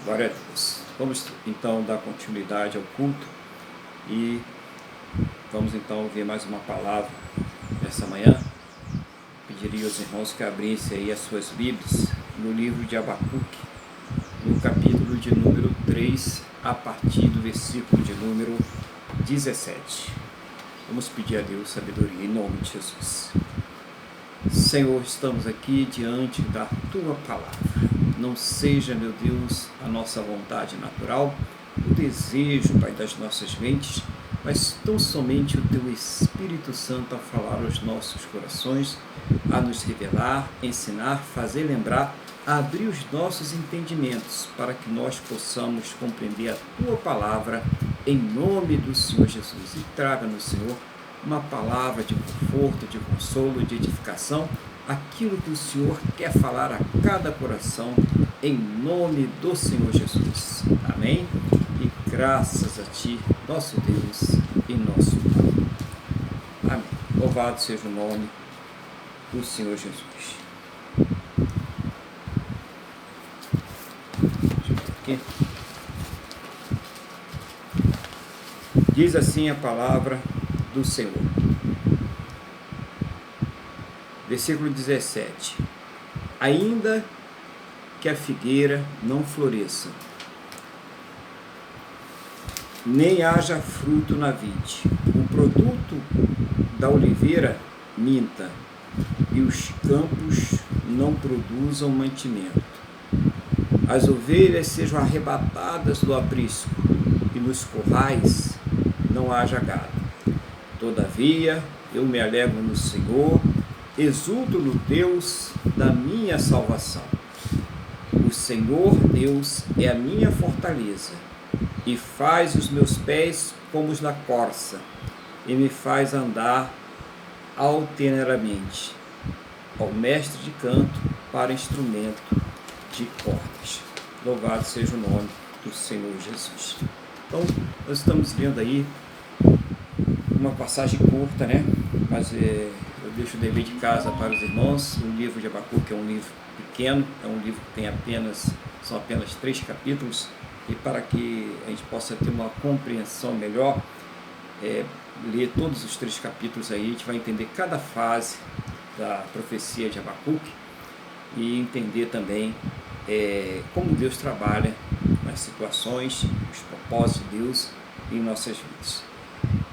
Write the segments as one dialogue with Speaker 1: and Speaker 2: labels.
Speaker 1: Glória a Deus. Vamos então dar continuidade ao culto e vamos então ver mais uma palavra nessa manhã. Pediria aos irmãos que abrissem aí as suas Bíblias no livro de Abacuque, no capítulo de número 3, a partir do versículo de número 17. Vamos pedir a Deus sabedoria em nome de Jesus. Senhor, estamos aqui diante da Tua palavra. Não seja, meu Deus, a nossa vontade natural, o desejo, Pai, das nossas mentes, mas tão somente o Teu Espírito Santo a falar aos nossos corações, a nos revelar, ensinar, fazer lembrar, a abrir os nossos entendimentos para que nós possamos compreender a Tua palavra em nome do Senhor Jesus. E traga-nos, Senhor, uma palavra de conforto, de consolo, de edificação, aquilo que o Senhor quer falar a cada coração, em nome do Senhor Jesus. Amém? E graças a Ti, nosso Deus e nosso Pai. Amém. Louvado seja o nome do Senhor Jesus. Deixa eu ver aqui. Diz assim a palavra do Senhor. Versículo 17. Ainda que a figueira não floresça, nem haja fruto na vide, o produto da oliveira minta, e os campos não produzam mantimento, as ovelhas sejam arrebatadas do aprisco, e nos currais não haja gado. Todavia, eu me alegro no Senhor, exulto no Deus da minha salvação. O Senhor Deus é a minha fortaleza, e faz os meus pés como os da corça, e me faz andar alteramente, ao mestre de canto para instrumento de cordas. Louvado seja o nome do Senhor Jesus. Então, nós estamos vendo aí uma passagem curta, né? Mas eu deixo o dever de casa para os irmãos. O livro de Abacuque é um livro pequeno, é um livro que tem são apenas 3 capítulos, e para que a gente possa ter uma compreensão melhor, ler todos os 3 capítulos aí, a gente vai entender cada fase da profecia de Abacuque e entender também como Deus trabalha nas situações, os propósitos de Deus em nossas vidas.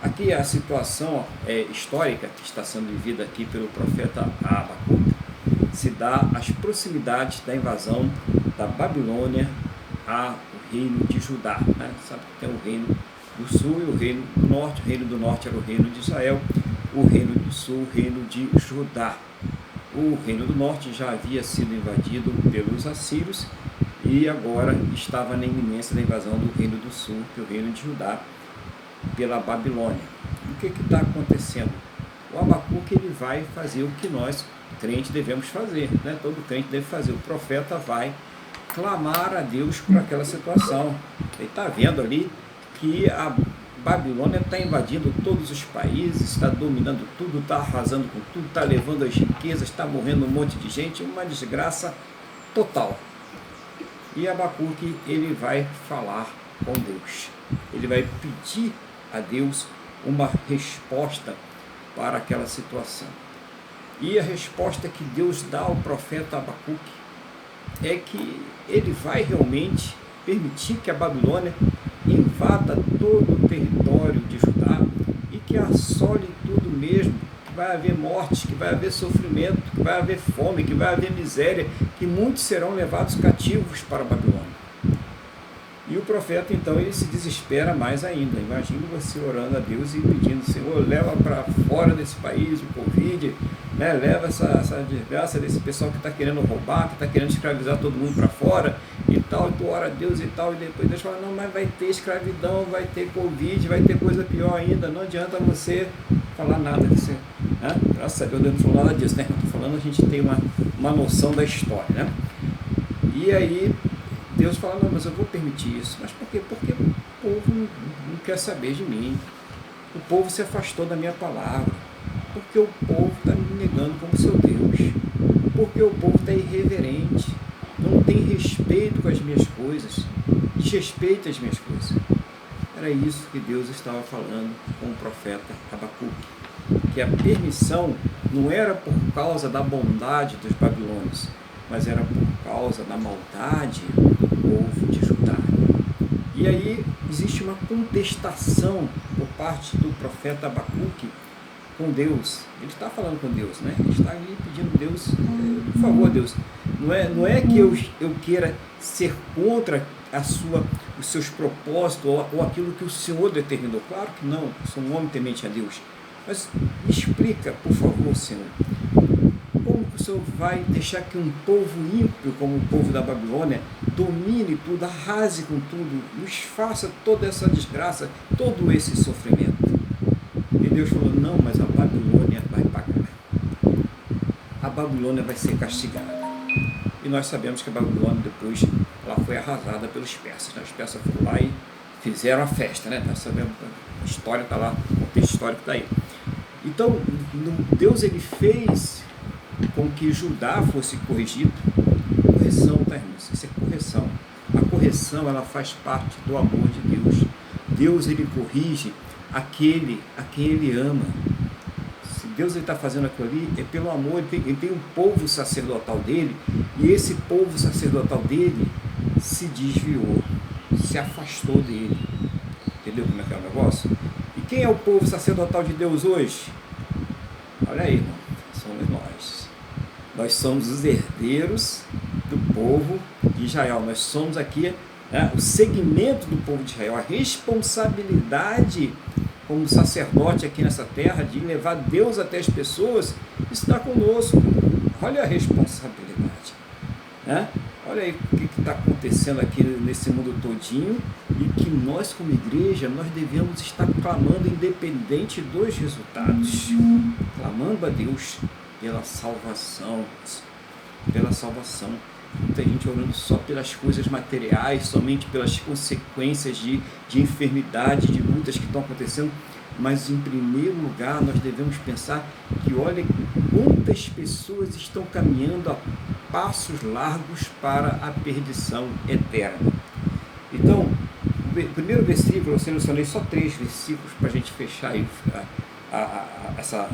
Speaker 1: Aqui a situação histórica que está sendo vivida aqui pelo profeta Abacuque se dá às proximidades da invasão da Babilônia ao reino de Judá, né? Sabe que tem o reino do sul e o reino do norte. O reino do norte era o reino de Israel, o reino do sul, o reino de Judá. O reino do norte já havia sido invadido pelos assírios e agora estava na iminência da invasão do reino do sul, que é o reino de Judá, pela Babilônia. O que está acontecendo? O Abacuque ele vai fazer o que nós, crentes, devemos fazer, né? Todo crente deve fazer. O profeta vai clamar a Deus por aquela situação. Ele está vendo ali que a Babilônia está invadindo todos os países, está dominando tudo, está arrasando com tudo, está levando as riquezas, está morrendo um monte de gente, uma desgraça total. E Abacuque ele vai falar com Deus. Ele vai pedir a Deus uma resposta para aquela situação. E a resposta que Deus dá ao profeta Abacuque é que ele vai realmente permitir que a Babilônia invada todo o território de Judá e que assole tudo mesmo, que vai haver morte, que vai haver sofrimento, que vai haver fome, que vai haver miséria, que muitos serão levados cativos para a Babilônia. E o profeta, então, ele se desespera mais ainda. Imagina você orando a Deus e pedindo: Senhor, leva para fora desse país o Covid, né? Leva essa desgraça desse pessoal que está querendo roubar, que está querendo escravizar todo mundo para fora e tal. E tu ora a Deus e tal, e depois Deus fala: não, mas vai ter escravidão, vai ter Covid, vai ter coisa pior ainda. Não adianta você falar nada disso, né? Graças a Deus não falou nada disso, né? Estou falando, a gente tem uma noção da história, né? E aí Deus fala: não, mas eu vou permitir isso. Mas por quê? Porque o povo não quer saber de mim. O povo se afastou da minha palavra. Porque o povo está me negando como seu Deus. Porque o povo está irreverente. Não não tem respeito com as minhas coisas, desrespeita as minhas coisas. Era isso que Deus estava falando com o profeta Abacuque, que a permissão não era por causa da bondade dos babilônios, mas era por causa da maldade do povo de Judá. E aí existe uma contestação por parte do profeta Abacuque com Deus. Ele está falando com Deus, né? Ele está ali pedindo a Deus, por favor, Deus, não é que eu queira ser contra os seus propósitos ou aquilo que o Senhor determinou. Claro que não, eu sou um homem temente a Deus. Mas me explica, por favor, Senhor, como que o Senhor vai deixar que um povo ímpio, como o povo da Babilônia, domine tudo, arrase com tudo, nos faça toda essa desgraça, todo esse sofrimento? E Deus falou, não, mas a Babilônia vai pagar. A Babilônia vai ser castigada. E nós sabemos que a Babilônia depois ela foi arrasada pelos persas. Né? Os persas foram lá e fizeram a festa. Né? Nós sabemos, a história está lá, o contexto histórico está aí. Então, Deus ele fez com que Judá fosse corrigido. Correção, tá, irmãos? Isso é correção. A correção ela faz parte do amor de Deus. Deus ele corrige aquele a quem ele ama. Se Deus está fazendo aquilo ali, é pelo amor. Ele tem um povo sacerdotal dele, e esse povo sacerdotal dele se desviou, se afastou dele. Entendeu como é que é o negócio? E quem é o povo sacerdotal de Deus hoje? Olha aí, irmão, somos nós. Nós somos os herdeiros do povo de Israel. Nós somos aqui, né, o segmento do povo de Israel, a responsabilidade como sacerdote aqui nessa terra de levar Deus até as pessoas, está conosco. Olha a responsabilidade, né? Olha aí o que está acontecendo aqui nesse mundo todinho, e que nós como igreja, nós devemos estar clamando independente dos resultados, clamando a Deus pela salvação, Muita gente orando só pelas coisas materiais, somente pelas consequências de enfermidade, de lutas que estão acontecendo, mas em primeiro lugar nós devemos pensar que olha quantas pessoas estão caminhando a passos largos para a perdição eterna. Então, o primeiro versículo, eu selecionei só 3 versículos para a gente fechar aí, essa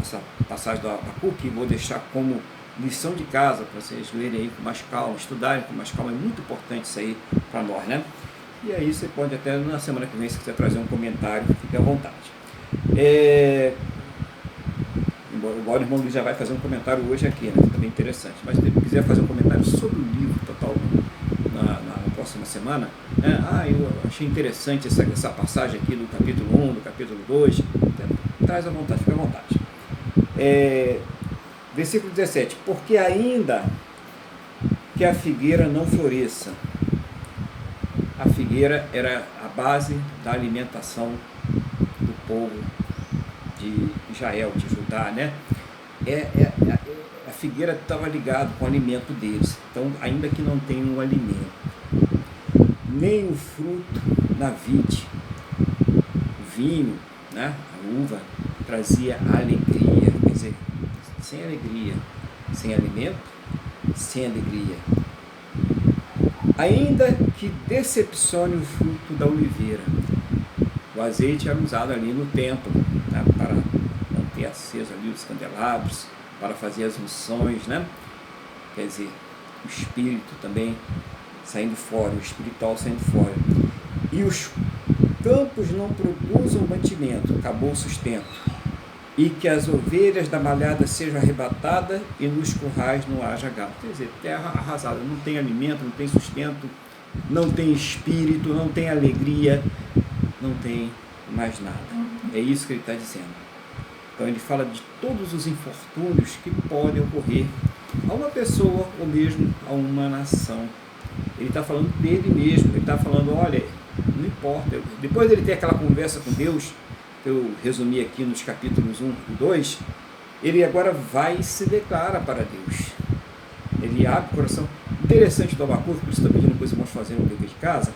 Speaker 1: passagem do Abacuque, e vou deixar como lição de casa para vocês lerem aí com mais calma, estudarem com mais calma. É muito importante isso aí para nós, né? E aí você pode até na semana que vem, se quiser trazer um comentário, fique à vontade. Embora o irmão Luiz já vai fazer um comentário hoje aqui, né? Também interessante, mas se ele quiser fazer um comentário sobre o livro total na próxima semana, né? Eu achei interessante essa passagem aqui do capítulo 1, do capítulo 2, traz à vontade, fica à vontade. Versículo 17, porque ainda que a figueira não floresça. A figueira era a base da alimentação do povo de Israel, de Judá, né? A figueira estava ligada com o alimento deles. Então, ainda que não tenha um alimento, nem o fruto na vide, o vinho, né? A uva trazia alegria, quer dizer, sem alegria, sem alimento, sem alegria. Ainda que decepcione o fruto da oliveira. O azeite era usado ali no templo, né, para manter aceso ali os candelabros, para fazer as unções, né? Quer dizer, o espírito também saindo fora, o espiritual saindo fora. E os campos não produzam mantimento, acabou o sustento. E que as ovelhas da malhada sejam arrebatadas e nos currais não haja gado. Quer dizer, terra arrasada, não tem alimento, não tem sustento, não tem espírito, não tem alegria, não tem mais nada. É isso que ele está dizendo. Então ele fala de todos os infortúnios que podem ocorrer a uma pessoa ou mesmo a uma nação. Ele está falando dele mesmo, ele está falando, olha, não importa. Depois dele ter aquela conversa com Deus, que eu resumi aqui nos capítulos 1 e 2, ele agora vai e se declara para Deus. Ele abre o coração. Interessante do Abacuque, por isso está pedindo coisa, vamos fazer um dever de casa.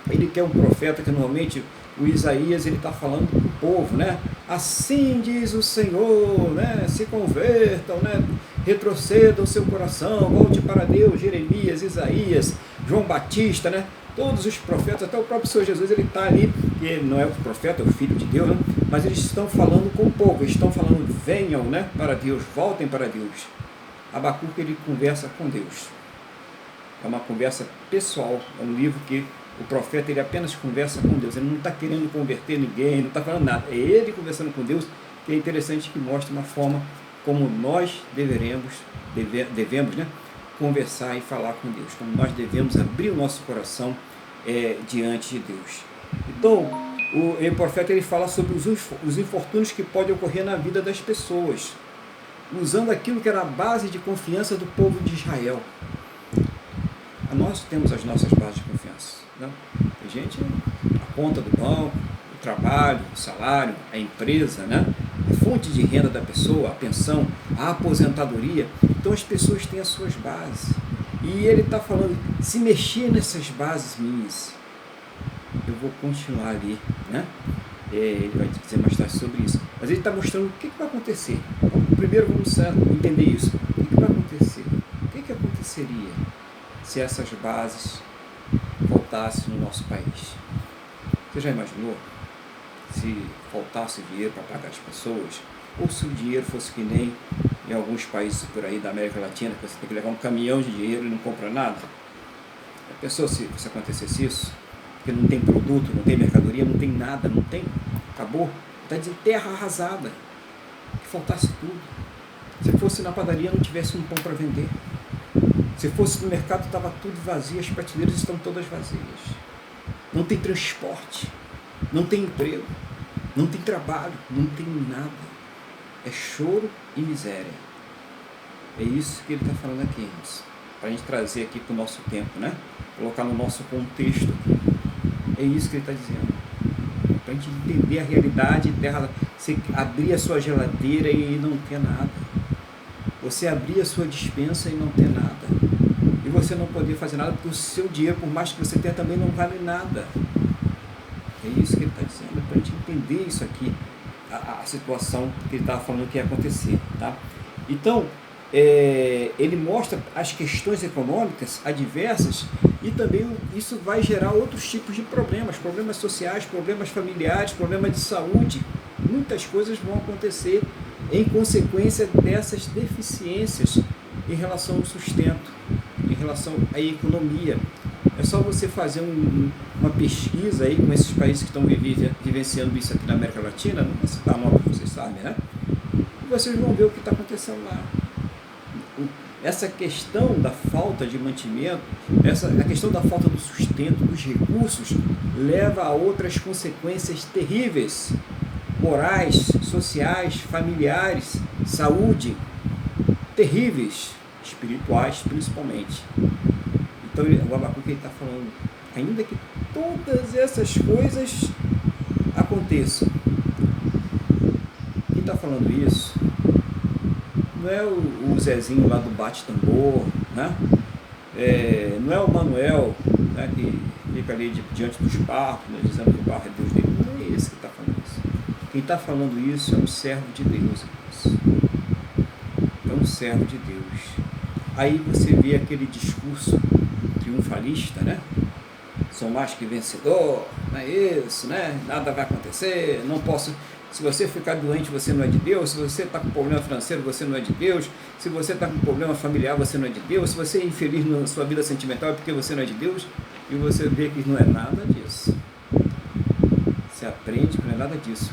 Speaker 1: Ele quer um profeta que normalmente o Isaías ele está falando para o povo, né? Assim diz o Senhor, né? Se convertam, né? retroceda o seu coração, volte para Deus. Jeremias, Isaías, João Batista, né? Todos os profetas, até o próprio Senhor Jesus, ele está ali, que ele não é o profeta, é o Filho de Deus, né? Mas eles estão falando com o povo, eles estão falando, venham, né, para Deus, voltem para Deus. Abacuque, ele conversa com Deus. É uma conversa pessoal, é um livro que o profeta, ele apenas conversa com Deus, ele não está querendo converter ninguém, não está falando nada, é ele conversando com Deus, que é interessante, que mostra uma forma como nós devemos, né, conversar e falar com Deus, como nós devemos abrir o nosso coração diante de Deus. Então, o profeta, ele fala sobre os infortúnios que podem ocorrer na vida das pessoas, usando aquilo que era a base de confiança do povo de Israel. Nós temos as nossas bases de confiança, né? A gente, a conta do banco, o trabalho, o salário, a empresa, né? A fonte de renda da pessoa, a pensão, a aposentadoria. Então as pessoas têm as suas bases. E ele está falando, se mexer nessas bases minhas, eu vou continuar ali, né? Ele vai dizer mais tarde sobre isso. Mas ele está mostrando o que vai acontecer. Então, primeiro vamos entender isso. O que vai acontecer? O que aconteceria se essas bases voltassem no nosso país? Você já imaginou se faltasse dinheiro para pagar as pessoas? Ou se o dinheiro fosse que nem em alguns países por aí da América Latina, que você tem que levar um caminhão de dinheiro e não compra nada? A pessoa, se acontecesse isso, porque não tem produto, não tem mercadoria, não tem nada, não tem, acabou, está de terra arrasada, que faltasse tudo. Se fosse na padaria, não tivesse um pão para vender. Se fosse no mercado, estava tudo vazio, as prateleiras estão todas vazias. Não tem transporte, não tem emprego, não tem trabalho, não tem nada. É choro e miséria. É isso que ele está falando aqui, irmãos. Para a gente trazer aqui para o nosso tempo, né? Colocar no nosso contexto aqui. É isso que ele está dizendo. Para a gente entender a realidade, você abrir a sua geladeira e não ter nada. Você abrir a sua despensa e não ter nada. E você não poder fazer nada, porque o seu dinheiro, por mais que você tenha, também não vale nada. É isso que ele está dizendo, para a gente entender isso aqui, a situação que ele estava falando que ia acontecer. Tá? Então, ele mostra as questões econômicas adversas e também isso vai gerar outros tipos de problemas sociais, problemas familiares, problemas de saúde. Muitas coisas vão acontecer em consequência dessas deficiências em relação ao sustento, em relação à economia. É só você fazer uma pesquisa aí com esses países que estão vivenciando isso aqui na América Latina, não vou citar nome, vocês sabem, né? E vocês vão ver o que está acontecendo lá. Essa questão da falta de mantimento, a questão da falta do sustento, dos recursos, leva a outras consequências terríveis, morais, sociais, familiares, saúde, terríveis, espirituais principalmente. Então o Abacuque está falando, ainda que todas essas coisas aconteçam, quem está falando isso não é o Zezinho lá do bate-tambor, né? Não é o Manuel, né, que fica ali diante dos barcos, né, dizendo que o barco é Deus dele. Não é esse que está falando isso. Quem está falando isso é um servo de Deus. É um servo de Deus. Aí você vê aquele discurso triunfalista, né? Sou mais que vencedor, não é isso, né? Nada vai acontecer, não posso... Se você ficar doente, você não é de Deus. Se você está com problema financeiro, você não é de Deus. Se você está com problema familiar, você não é de Deus. Se você é infeliz na sua vida sentimental, é porque você não é de Deus. E você vê que não é nada disso. Você aprende que não é nada disso.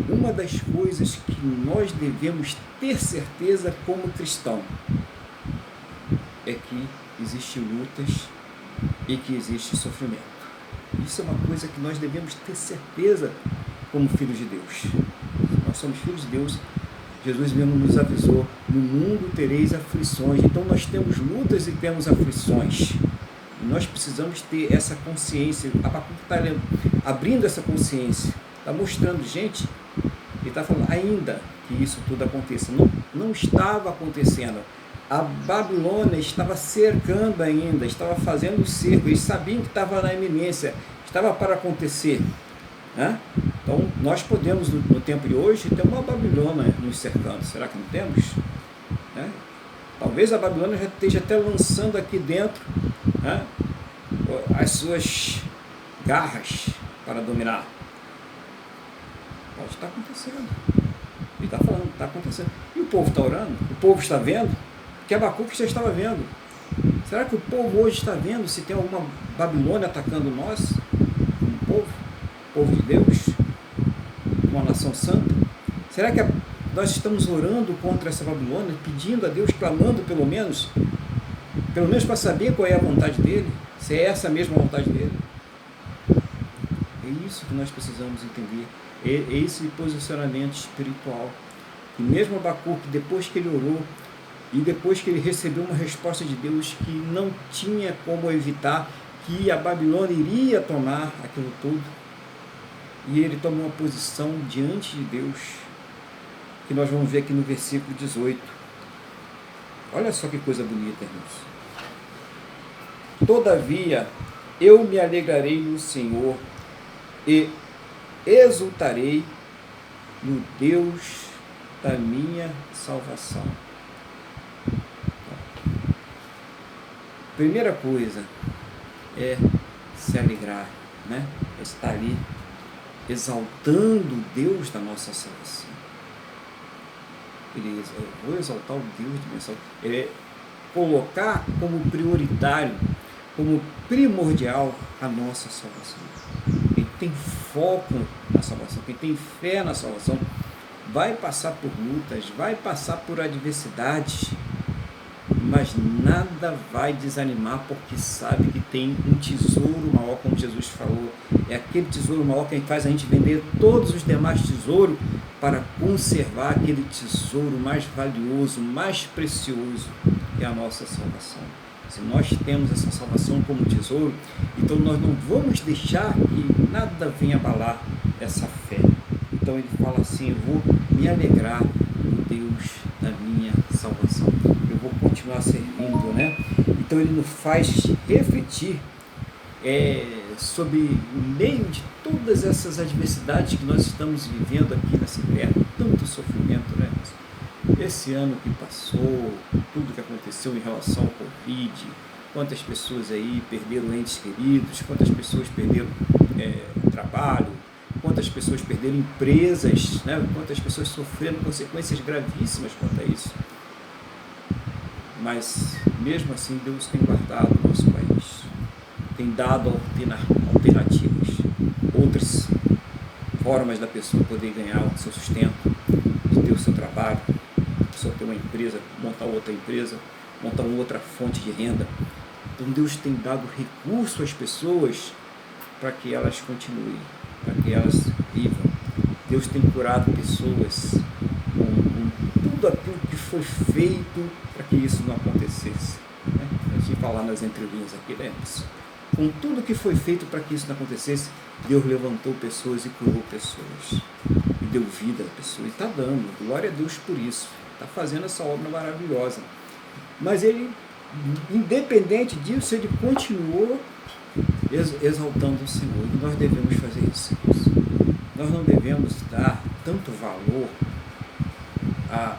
Speaker 1: Uma das coisas que nós devemos ter certeza como cristão é que existem lutas e que existe sofrimento. Isso é uma coisa que nós devemos ter certeza como filhos de Deus. Nós somos filhos de Deus. Jesus mesmo nos avisou, no mundo tereis aflições. Então nós temos lutas e temos aflições. E nós precisamos ter essa consciência. A Abacuque está abrindo essa consciência, está mostrando, gente, ele está falando ainda que isso tudo aconteça. Não estava acontecendo. A Babilônia estava cercando ainda, estava fazendo o cerco, eles sabiam que estava na iminência, estava para acontecer. Né? Então, nós podemos, no tempo de hoje, ter uma Babilônia nos cercando. Será que não temos? Né? Talvez a Babilônia já esteja até lançando aqui dentro, né, as suas garras para dominar. Pode estar acontecendo. Ele está falando, está acontecendo. E o povo está orando? O povo está vendo? Que Abacuque já estava vendo. Será que o povo hoje está vendo se tem alguma Babilônia atacando nós? O povo de Deus, uma nação santa? Será que nós estamos orando contra essa Babilônia, pedindo a Deus, clamando pelo menos para saber qual é a vontade dele? Se é essa a mesma vontade dele? É isso que nós precisamos entender. É esse posicionamento espiritual. E mesmo Abacuque, depois que ele orou, e depois que ele recebeu uma resposta de Deus que não tinha como evitar que a Babilônia iria tomar aquilo tudo, e ele tomou uma posição diante de Deus, que nós vamos ver aqui no versículo 18. Olha só que coisa bonita, irmãos. Todavia, eu me alegrarei no Senhor e exultarei no Deus da minha salvação. Primeira coisa é se alegrar, né? É estar ali exaltando o Deus da nossa salvação. Beleza, eu vou exaltar o Deus da minha salvação. É colocar como prioritário, como primordial a nossa salvação. Quem tem foco na salvação, quem tem fé na salvação, vai passar por lutas, vai passar por adversidades, mas nada vai desanimar, porque sabe que tem um tesouro maior, como Jesus falou. É aquele tesouro maior que faz a gente vender todos os demais tesouros para conservar aquele tesouro mais valioso, mais precioso, que é a nossa salvação. Se nós temos essa salvação como tesouro, então nós não vamos deixar que nada venha abalar essa fé. Então ele fala assim: eu vou me alegrar no Deus da minha salvação. Eu vou continuar servindo, né? Então ele nos faz refletir sobre, no meio de todas essas adversidades que nós estamos vivendo aqui nessa terra, tanto sofrimento, né? Esse ano que passou, tudo que aconteceu em relação ao Covid, quantas pessoas aí perderam entes queridos, quantas pessoas perderam trabalho, quantas pessoas perderam empresas, né? Quantas pessoas sofreram consequências gravíssimas quanto a isso. Mas, mesmo assim, Deus tem guardado o nosso país, tem dado alternativas, outras formas da pessoa poder ganhar o seu sustento, de ter o seu trabalho, a pessoa ter uma empresa, montar outra empresa, montar uma outra fonte de renda. Então Deus tem dado recurso às pessoas para que elas continuem, para que elas vivam. Deus tem curado pessoas com tudo aquilo que foi feito para que isso não acontecesse. Né? A gente falar nas entrelinhas aqui, né? Com tudo que foi feito para que isso não acontecesse, Deus levantou pessoas e curou pessoas. E deu vida à pessoa. E está dando. Glória a Deus por isso. Está fazendo essa obra maravilhosa. Mas ele, independente disso, ele continuou exaltando o Senhor. E nós devemos fazer isso. Nós não devemos dar tanto valor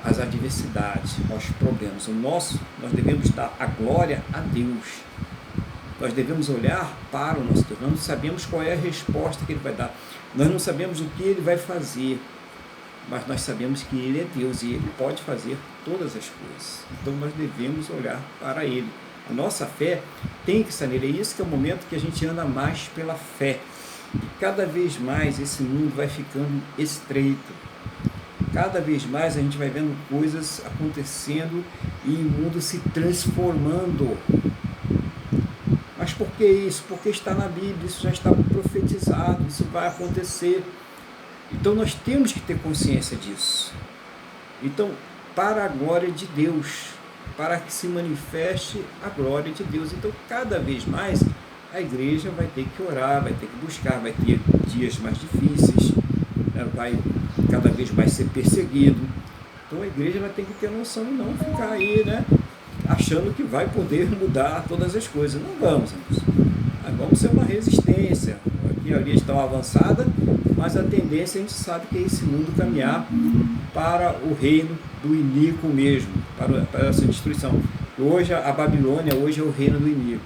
Speaker 1: às adversidades, aos problemas. Nós devemos dar a glória a Deus. Nós devemos olhar para o nosso Deus. Nós não sabemos qual é a resposta que Ele vai dar. Nós não sabemos o que Ele vai fazer. Mas nós sabemos que Ele é Deus e Ele pode fazer todas as coisas. Então nós devemos olhar para Ele. A nossa fé tem que estar nele. É isso que é o momento que a gente anda mais pela fé. E cada vez mais esse mundo vai ficando estreito. Cada vez mais a gente vai vendo coisas acontecendo e o mundo se transformando. Mas por que isso? Porque está na Bíblia, isso já está profetizado, isso vai acontecer. Então nós temos que ter consciência disso. Então, para a glória de Deus, para que se manifeste a glória de Deus. Então, cada vez mais, a igreja vai ter que orar, vai ter que buscar, vai ter dias mais difíceis, né? Vai cada vez mais ser perseguido. Então, a igreja ela tem que ter noção e não ficar aí, né, achando que vai poder mudar todas as coisas. Não vamos, vamos ser uma resistência. Aqui ali está avançada, mas a tendência a gente sabe que é esse mundo caminhar para o reino do iníquo mesmo. para essa destruição. Hoje a Babilônia hoje é o reino do inimigo.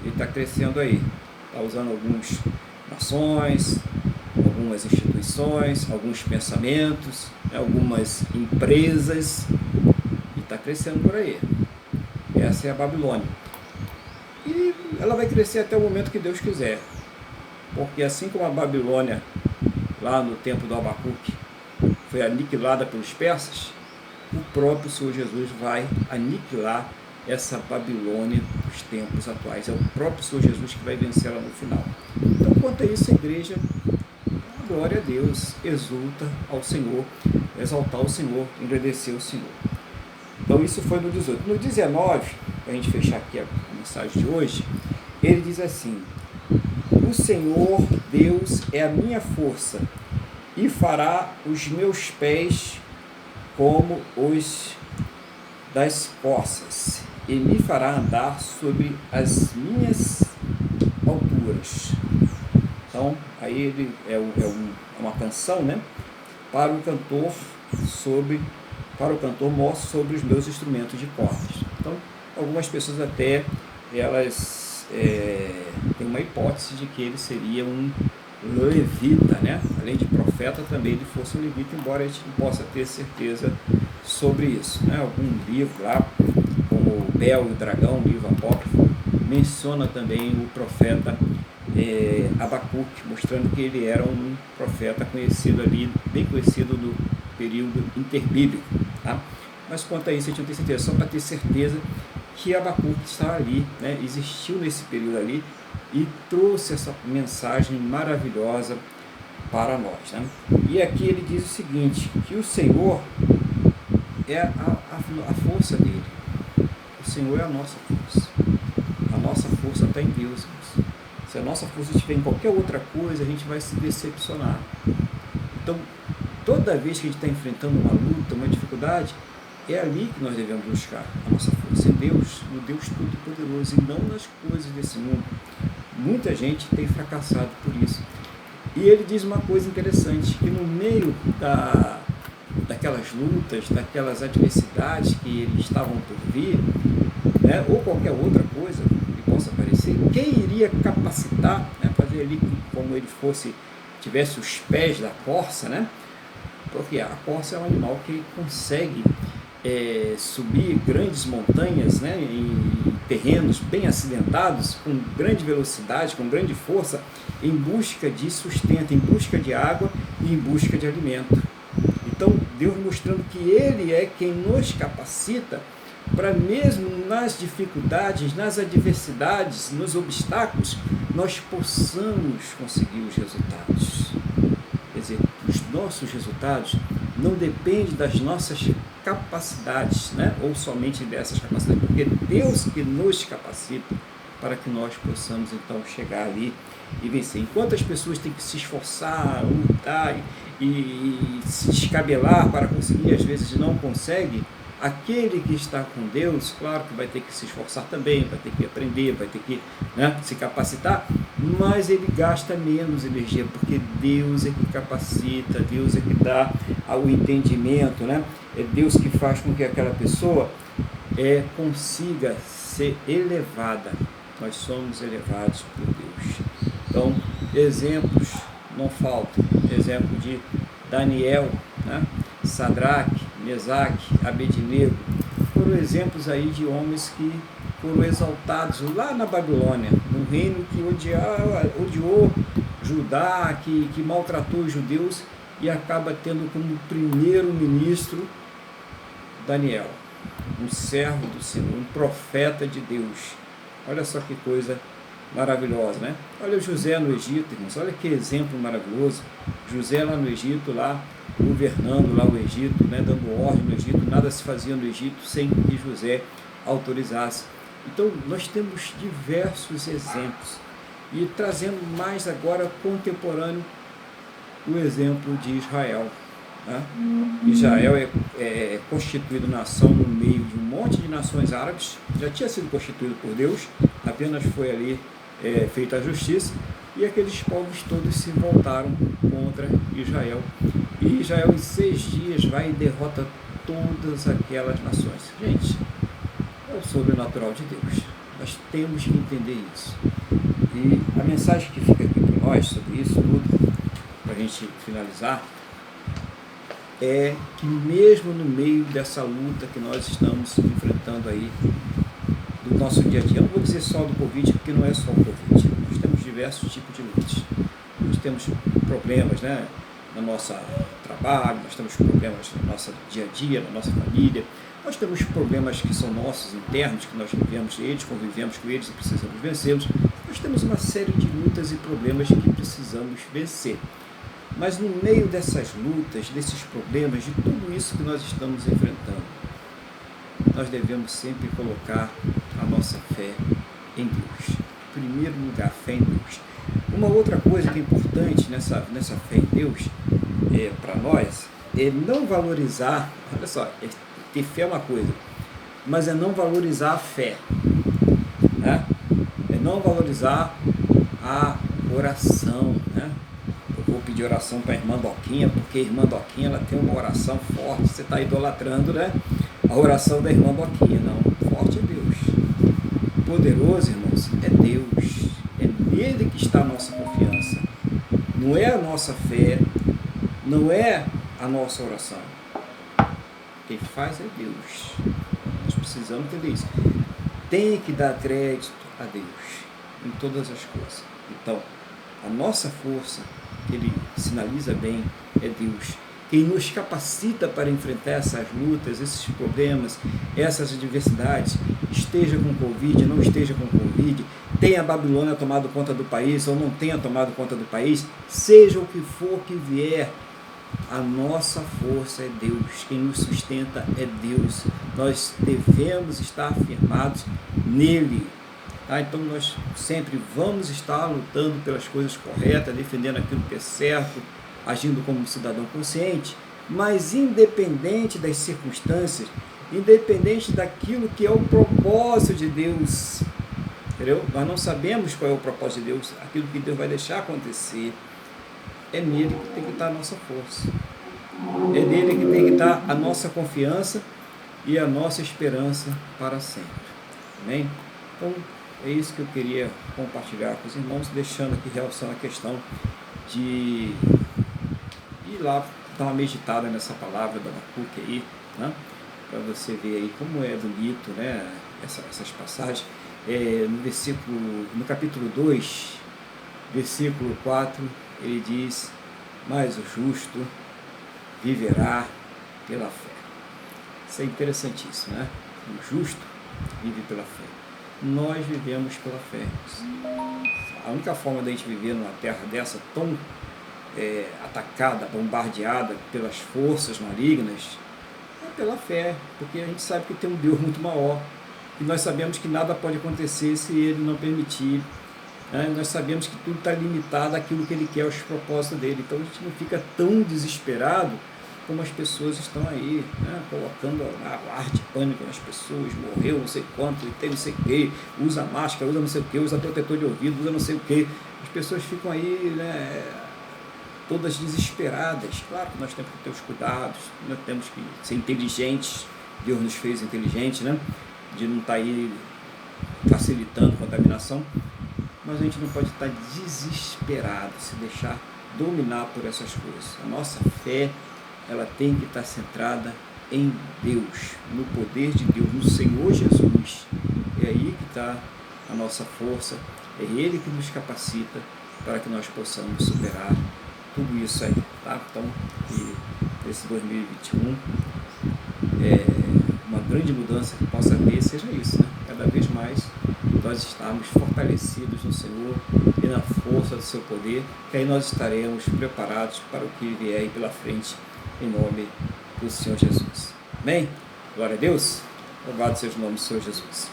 Speaker 1: Ele está crescendo aí, está usando algumas nações, algumas instituições, alguns pensamentos, algumas empresas, e está crescendo por aí. Essa é a Babilônia. E ela vai crescer até o momento que Deus quiser. Porque assim como a Babilônia, lá no tempo do Abacuque, foi aniquilada pelos persas, o próprio Senhor Jesus vai aniquilar essa Babilônia dos tempos atuais. É o próprio Senhor Jesus que vai vencê-la no final. Então, quanto a isso, a igreja, glória a Deus, exulta ao Senhor, exaltar o Senhor, engrandecer o Senhor. Então, isso foi no 18. No 19, para a gente fechar aqui a mensagem de hoje, ele diz assim: o Senhor Deus é a minha força e fará os meus pés como os das corças e me fará andar sobre as minhas alturas. Então, aí ele uma canção, né? Para o cantor mostro sobre os meus instrumentos de cordas. Então, algumas pessoas até elas têm uma hipótese de que ele seria um levita, né? Além de profeta, também ele fosse um levita, embora a gente não possa ter certeza sobre isso, né? Algum livro lá, como Bel e o Dragão, um livro apócrifo, menciona também o profeta Abacuque, mostrando que ele era um profeta conhecido ali, bem conhecido do período interbíblico, tá? Mas quanto a isso a gente não tem certeza, só para ter certeza que Abacuque está ali, né? Existiu nesse período ali e trouxe essa mensagem maravilhosa para nós, né? E aqui ele diz o seguinte, que o Senhor é a força dele. O Senhor é a nossa força. A nossa força está em Deus. Se a nossa força estiver em qualquer outra coisa, a gente vai se decepcionar. Então, toda vez que a gente está enfrentando uma luta, uma dificuldade, é ali que nós devemos buscar a nossa força, em Deus, no Deus Todo-Poderoso, e não nas coisas desse mundo. Muita gente tem fracassado por isso. E ele diz uma coisa interessante, que no meio daquelas lutas, daquelas adversidades que eles estavam por vir, né, ou qualquer outra coisa que possa aparecer, quem iria capacitar, né, fazer ali como ele tivesse os pés da corça, né? Porque a corça é um animal que consegue subir grandes montanhas, né, em terrenos bem acidentados, com grande velocidade, com grande força, em busca de sustento, em busca de água e em busca de alimento. Então, Deus mostrando que Ele é quem nos capacita para, mesmo nas dificuldades, nas adversidades, nos obstáculos, nós possamos conseguir os resultados. Quer dizer, os nossos resultados não dependem das nossas capacidades, né? Ou somente dessas capacidades, porque é Deus que nos capacita para que nós possamos então chegar ali e vencer. Enquanto as pessoas têm que se esforçar, lutar e se descabelar para conseguir, às vezes não consegue, aquele que está com Deus, claro que vai ter que se esforçar também, vai ter que aprender, vai ter que, né, se capacitar, mas ele gasta menos energia, porque Deus é que capacita, Deus é que dá o entendimento, né? É Deus que faz com que aquela pessoa consiga ser elevada. Nós somos elevados por Deus. Então, exemplos não faltam. Exemplo de Daniel, né? Sadraque, Mesaque, Abednego, foram exemplos aí de homens que foram exaltados lá na Babilônia, num reino que odiou Judá, que maltratou os judeus, e acaba tendo como primeiro-ministro Daniel, um servo do Senhor, um profeta de Deus. Olha só que coisa maravilhosa, né? Olha José no Egito, irmãos, olha que exemplo maravilhoso. José lá no Egito, lá governando lá o Egito, né, dando ordem no Egito, nada se fazia no Egito sem que José autorizasse. Então, nós temos diversos exemplos. E trazendo mais agora contemporâneo, o exemplo de Israel. Né? Israel é constituído nação no meio de um monte de nações árabes, já tinha sido constituído por Deus, apenas foi ali feita a justiça, e aqueles povos todos se voltaram contra Israel. E Israel em 6 dias vai e derrota todas aquelas nações. Gente, é o sobrenatural de Deus. Nós temos que entender isso. E a mensagem que fica aqui para nós sobre isso tudo, para a gente finalizar, é que mesmo no meio dessa luta que nós estamos enfrentando aí, do nosso dia a dia, eu não vou dizer só do Covid, porque não é só o Covid, nós temos diversos tipos de lutas. Nós temos problemas, né, no nosso trabalho, nós temos problemas no nosso dia a dia, na nossa família, nós temos problemas que são nossos, internos, que nós vivemos eles, convivemos com eles e precisamos vencê-los. Nós temos uma série de lutas e problemas que precisamos vencer. Mas no meio dessas lutas, desses problemas, de tudo isso que nós estamos enfrentando, nós devemos sempre colocar a nossa fé em Deus. Em primeiro lugar, fé em Deus. Uma outra coisa que é importante nessa fé em Deus, para nós, é não valorizar, olha só, ter fé é uma coisa, mas é não valorizar a fé, né? É não valorizar a oração, né? Eu vou pedir oração para a irmã Doquinha, porque a irmã Doquinha ela tem uma oração forte, você está idolatrando, né? A oração da irmã Doquinha, não, forte é Deus, poderoso, irmãos, é Deus, é nele que está a nossa confiança, não é a nossa fé, não é a nossa oração, quem faz é Deus. Nós precisamos entender isso, tem que dar crédito a Deus em todas as coisas. Então, a nossa força, que ele sinaliza bem, é Deus. Quem nos capacita para enfrentar essas lutas, esses problemas, essas adversidades, esteja com Covid, não esteja com Covid, tenha a Babilônia tomado conta do país ou não tenha tomado conta do país, seja o que for que vier, a nossa força é Deus, quem nos sustenta é Deus. Nós devemos estar firmados nele. Tá? Então nós sempre vamos estar lutando pelas coisas corretas, defendendo aquilo que é certo, agindo como um cidadão consciente, mas independente das circunstâncias, independente daquilo que é o propósito de Deus, entendeu? Nós não sabemos qual é o propósito de Deus, aquilo que Deus vai deixar acontecer, é nele que tem que estar a nossa força, é nele que tem que estar a nossa confiança e a nossa esperança para sempre. Amém? Então, é isso que eu queria compartilhar com os irmãos, deixando aqui relação à questão de ir lá dar uma meditada nessa palavra da Abacuque aí, né? Para você ver aí como é bonito, né? Essas passagens. No capítulo 2, versículo 4, ele diz: mas o justo viverá pela fé. Isso é interessantíssimo, né? O justo vive pela fé. Nós vivemos pela fé. A única forma de a gente viver numa terra dessa tão atacada, bombardeada pelas forças malignas, é pela fé, porque a gente sabe que tem um Deus muito maior, e nós sabemos que nada pode acontecer se Ele não permitir, né? Nós sabemos que tudo está limitado àquilo que Ele quer, aos propósitos dEle, então a gente não fica tão desesperado como as pessoas estão aí, né? Colocando ar de pânico nas pessoas, morreu não sei quanto, e tem não sei o que, usa máscara, usa não sei o que, usa protetor de ouvido, usa não sei o que, as pessoas ficam aí, né, todas desesperadas. Claro que nós temos que ter os cuidados, nós temos que ser inteligentes, Deus nos fez inteligentes, né? De não estar aí facilitando a contaminação, mas a gente não pode estar desesperado, se deixar dominar por essas coisas. A nossa fé, ela tem que estar centrada em Deus, no poder de Deus, no Senhor Jesus. É aí que está a nossa força, é Ele que nos capacita para que nós possamos superar tudo isso aí, tá? Então, esse 2021 uma grande mudança que possa ter, seja isso, né? Cada vez mais nós estarmos fortalecidos no Senhor e na força do seu poder, que aí nós estaremos preparados para o que vier aí pela frente, em nome do Senhor Jesus. Amém? Glória a Deus. Louvado seja o nome do Senhor Jesus.